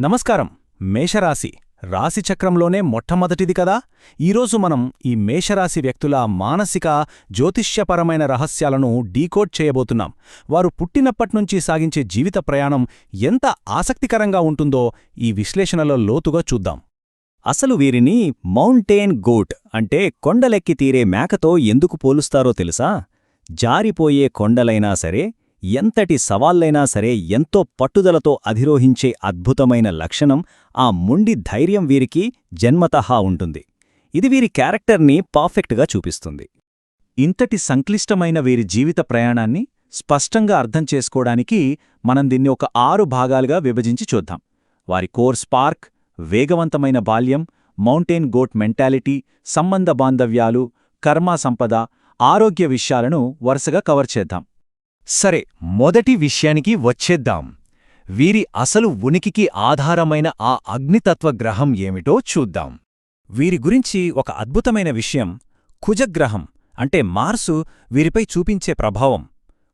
నమస్కారం. మేషరాశి రాశిచక్రంలోనే మొట్టమొదటిది కదా. ఈరోజు మనం ఈ మేషరాశి వ్యక్తుల మానసిక జ్యోతిష్యపరమైన రహస్యాలను డీకోడ్ చేయబోతున్నాం. వారు పుట్టినప్పట్నుంచి సాగించే జీవిత ప్రయాణం ఎంత ఆసక్తికరంగా ఉంటుందో ఈ విశ్లేషణలో లోతుగా చూద్దాం. అసలు వీరిని మౌంటేన్ గోట్ అంటే కొండలెక్కి తీరే మేకతో ఎందుకు పోలుస్తారో తెలుసా? జారిపోయే కొండలైనా సరే, ఎంతటి సవాళ్లైనా సరే ఎంతో పట్టుదలతో అధిరోహించే అద్భుతమైన లక్షణం, ఆ మొండి ధైర్యం వీరికి జన్మతహా ఉంటుంది. ఇది వీరి క్యారెక్టర్ని పర్ఫెక్ట్గా చూపిస్తుంది. ఇంతటి సంక్లిష్టమైన వీరి జీవిత ప్రయాణాన్ని స్పష్టంగా అర్థం చేసుకోవడానికి మనం దీన్ని ఒక 6 భాగాలుగా విభజించి చూద్దాం. వారి కోర్ స్పార్క్, వేగవంతమైన బాల్యం, మౌంటైన్ గోట్ మెంటాలిటీ, సంబంధ బాంధవ్యాలు, కర్మ సంపద, ఆరోగ్య విషయాలను వరుసగా కవర్ చేద్దాం. సరే, మొదటి విషయానికి వచ్చేద్దాం. వీరి అసలు ఉనికికి ఆధారమైన ఆ అగ్నితత్వ గ్రహం ఏమిటో చూద్దాం. వీరి గురించి ఒక అద్భుతమైన విషయం, కుజగ్రహం అంటే మార్సు వీరిపై చూపించే ప్రభావం.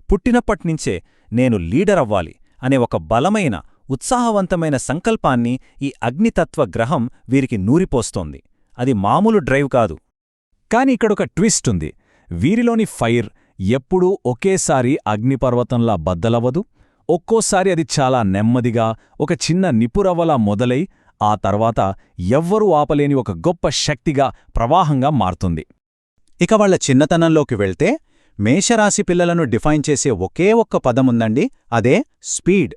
పుట్టినప్పట్నించే నేను లీడరవ్వాలి అనే ఒక బలమైన, ఉత్సాహవంతమైన సంకల్పాన్ని ఈ అగ్నితత్వ గ్రహం వీరికి నూరిపోస్తోంది. అది మామూలు డ్రైవ్ కాదు. కాని ఇక్కడొక ట్విస్ట్ ఉంది. వీరిలోని ఫైర్ ఎప్పుడూ ఒకేసారి అగ్నిపర్వతంలా బద్దలవ్వదు. ఒక్కోసారి అది చాలా నెమ్మదిగా, ఒక చిన్న నిపురవ్వలా మొదలై ఆ తర్వాత ఎవ్వరూ ఆపలేని ఒక గొప్ప శక్తిగా, ప్రవాహంగా మారుతుంది. ఇక వాళ్ల చిన్నతనంలోకి వెళ్తే, మేషరాశి పిల్లలను డిఫైన్ చేసే ఒకే ఒక్క పదముందండి, అదే స్పీడ్.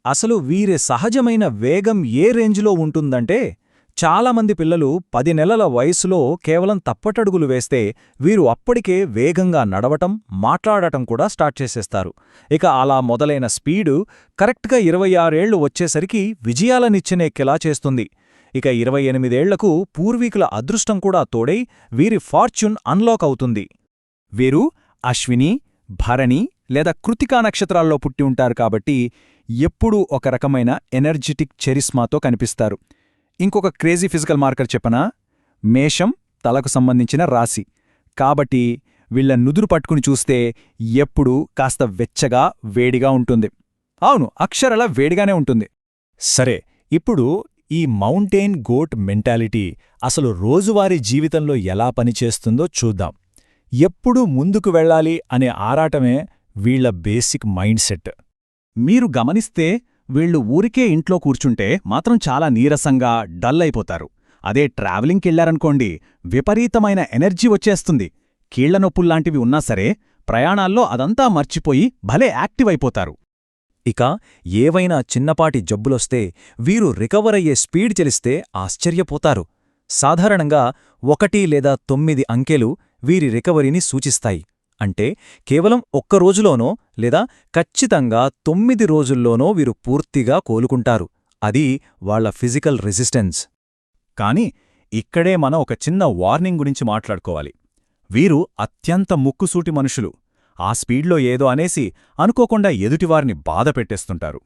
అసలు వీరి సహజమైన వేగం ఏ రేంజ్లో ఉంటుందంటే, చాలామంది పిల్లలు 10 నెలల వయసులో కేవలం తప్పటడుగులు వేస్తే వీరు అప్పటికే వేగంగా నడవటం, మాట్లాడటం కూడా స్టార్ట్ చేసేస్తారు. ఇక అలా మొదలైన స్పీడు కరెక్ట్గా 26 ఏళ్లు వచ్చేసరికి విజయాలనిచ్చెనెక్కేలా చేస్తుంది. ఇక 28 ఏళ్లకు పూర్వీకుల అదృష్టం కూడా తోడై వీరి ఫార్చ్యూన్ అన్లాక్ అవుతుంది. వీరు అశ్విని, భరణి లేదా కృతికా నక్షత్రాల్లో పుట్టి ఉంటారు కాబట్టి ఎప్పుడూ ఒక రకమైన ఎనర్జెటిక్ చెరిస్మాతో కనిపిస్తారు. ఇంకొక క్రేజీ ఫిజికల్ మార్కర్ చెప్పనా? మేషం తలకు సంబంధించిన రాశి కాబట్టి వీళ్ల నుదురు పట్టుకుని చూస్తే ఎప్పుడూ కాస్త వెచ్చగా, వేడిగా ఉంటుంది. అవును, అక్షరాల వేడిగానే ఉంటుంది. సరే, ఇప్పుడు ఈ మౌంటైన్ గోట్ మెంటాలిటీ అసలు రోజువారీ జీవితంలో ఎలా పనిచేస్తుందో చూద్దాం. ఎప్పుడూ ముందుకు వెళ్ళాలి అనే ఆరాటమే వీళ్ల బేసిక్ మైండ్ సెట్. మీరు గమనిస్తే వీళ్లు ఊరికే ఇంట్లో కూర్చుంటే మాత్రం చాలా నీరసంగా, డల్ అయిపోతారు. అదే ట్రావెలింగ్కెళ్లారనుకోండి, విపరీతమైన ఎనర్జీ వచ్చేస్తుంది. కీళ్లనొప్పుల్లాంటివి ఉన్నా సరే ప్రయాణాల్లో అదంతా మర్చిపోయి భలే యాక్టివ్ అయిపోతారు. ఇక ఏవైనా చిన్నపాటి జబ్బులొస్తే వీరు రికవర్ అయ్యే స్పీడ్ తెలిస్తే ఆశ్చర్యపోతారు. సాధారణంగా 1 లేదా 9 అంకెలు వీరి రికవరీని సూచిస్తాయి. అంటే కేవలం ఒక్క రోజులోనో లేదా ఖచ్చితంగా 9 రోజుల్లోనో వీరు పూర్తిగా కోలుకుంటారు. అది వాళ్ల ఫిజికల్ రెసిస్టెన్స్. కాని ఇక్కడే మనం ఒక చిన్న వార్నింగ్ గురించి మాట్లాడుకోవాలి. వీరు అత్యంత ముక్కుసూటి మనుషులు. ఆ స్పీడ్లో ఏదో అనేసి అనుకోకుండా ఎదుటివారిని బాధ పెట్టేస్తుంటారు.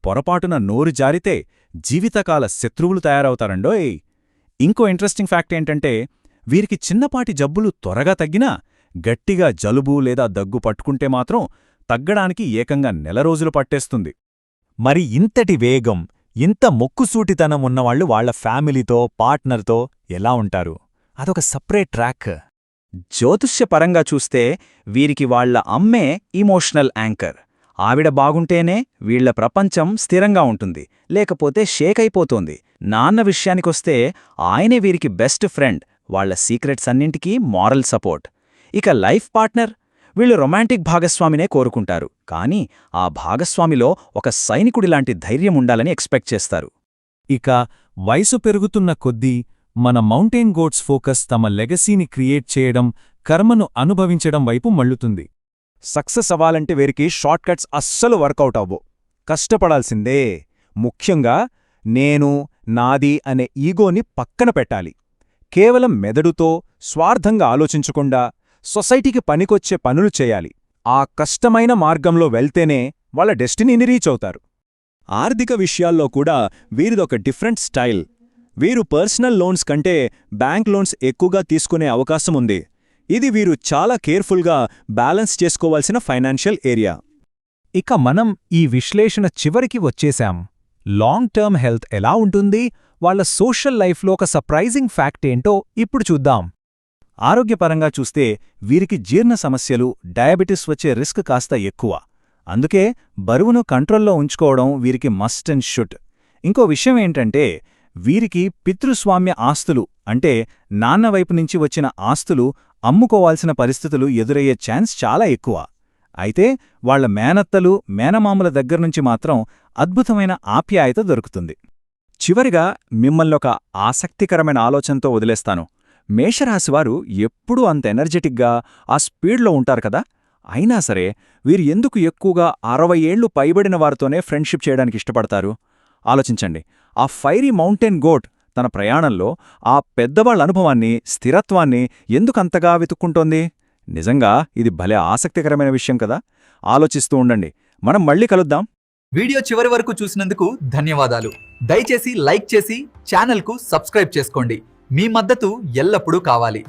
పొరపాటున నోరు జారితే జీవితకాల శత్రువులు తయారవుతారండోయ్. ఇంకో ఇంట్రెస్టింగ్ ఫ్యాక్ట్ ఏంటంటే, వీరికి చిన్నపాటి జబ్బులు త్వరగా తగ్గినా గట్టిగా జలుబు లేదా దగ్గు పట్టుకుంటే మాత్రం తగ్గడానికి ఏకంగా నెల రోజులు పట్టేస్తుంది. మరి ఇంతటి వేగం, ఇంత మొక్కుసూటితనం ఉన్నవాళ్లు వాళ్ల ఫ్యామిలీతో, పార్ట్నర్తో ఎలా ఉంటారు? అదొక సపరేట్ ట్రాక్. జ్యోతిష్యపరంగా చూస్తే వీరికి వాళ్ల అమ్మే ఇమోషనల్ యాంకర్. ఆవిడ బాగుంటేనే వీళ్ల ప్రపంచం స్థిరంగా ఉంటుంది, లేకపోతే షేక్ అయిపోతోంది. నాన్న విషయానికొస్తే ఆయనే వీరికి బెస్ట్ ఫ్రెండ్, వాళ్ల సీక్రెట్స్ అన్నింటికీ మారల్ సపోర్ట్. ఇక లైఫ్ పార్ట్నర్, వీళ్ళు రొమాంటిక్ భాగస్వామినే కోరుకుంటారు. కానీ ఆ భాగస్వామిలో ఒక సైనికుడిలాంటి ధైర్యం ఉండాలని ఎక్స్పెక్ట్ చేస్తారు. ఇక వయసు పెరుగుతున్న కొద్దీ మన మౌంటైన్ గోట్స్ ఫోకస్ తమ లెగసీని క్రియేట్ చేయడం, కర్మను అనుభవించడం వైపు మళ్ళుతుంది. సక్సెస్ అవ్వాలంటే వీరికి షార్ట్కట్స్ అస్సలు వర్కౌట్ అవ్వవు. కష్టపడాల్సిందే. ముఖ్యంగా నేను, నాది అనే ఈగోని పక్కన పెట్టాలి. కేవలం మెదడుతో, స్వార్థంగా ఆలోచించకుండా సొసైటీకి పనికొచ్చే పనులు చేయాలి. ఆ కష్టమైన మార్గంలో వెళ్తేనే వాళ్ళ డెస్టినీని రీచ్ అవుతారు. ఆర్థిక విషయాల్లో కూడా వీరిదొక డిఫరెంట్ స్టైల్. వీరు పర్సనల్ లోన్స్ కంటే బ్యాంక్ లోన్స్ ఎక్కువగా తీసుకునే అవకాశముంది. ఇది వీరు చాలా కేర్ఫుల్గా బ్యాలెన్స్ చేసుకోవాల్సిన ఫైనాన్షియల్ ఏరియా. ఇక మనం ఈ విశ్లేషణ చివరికి వచ్చేశాం. లాంగ్ టర్మ్ హెల్త్ ఎలా ఉంటుంది, వాళ్ళ సోషల్ లైఫ్లో ఒక సర్ప్రైజింగ్ ఫ్యాక్ట్ ఏంటో ఇప్పుడు చూద్దాం. ఆరోగ్యపరంగా చూస్తే వీరికి జీర్ణ సమస్యలు, డయాబెటిస్ వచ్చే రిస్క్ కాస్త ఎక్కువ. అందుకే బరువును కంట్రోల్లో ఉంచుకోవడం వీరికి మస్ట్ అండ్ షుడ్. ఇంకో విషయం ఏంటంటే వీరికి పితృస్వామ్య ఆస్తులు అంటే నాన్న వైపు నుంచి వచ్చిన ఆస్తులు అమ్ముకోవాల్సిన పరిస్థితులు ఎదురయ్యే ఛాన్స్ చాలా ఎక్కువ. అయితే వాళ్ల మేనత్తలు, మేనమామల దగ్గర్నుంచి మాత్రం అద్భుతమైన ఆప్యాయత దొరుకుతుంది. చివరిగా మిమ్మల్నొక ఆసక్తికరమైన ఆలోచనతో వదిలేస్తాను. మేషరాశివారు ఎప్పుడూ అంత ఎనర్జెటిక్గా, ఆ స్పీడ్లో ఉంటారు కదా. అయినా సరే వీరు ఎందుకు ఎక్కువగా 60 ఏళ్లు పైబడిన వారితోనే ఫ్రెండ్షిప్ చేయడానికి ఇష్టపడతారు? ఆలోచించండి. ఆ ఫైరీ మౌంటైన్ గోట్ తన ప్రయాణంలో ఆ పెద్దవాళ్ల అనుభవాన్ని, స్థిరత్వాన్ని ఎందుకంతగా వెతుక్కుంటోంది? నిజంగా ఇది భలే ఆసక్తికరమైన విషయం కదా. ఆలోచిస్తూ ఉండండి. మనం మళ్ళీ కలుద్దాం. వీడియో చివరి వరకు చూసినందుకు ధన్యవాదాలు. దయచేసి లైక్ చేసి ఛానల్కు సబ్స్క్రైబ్ చేసుకోండి. మీ మద్దతు ఎల్లప్పుడూ కావాలి.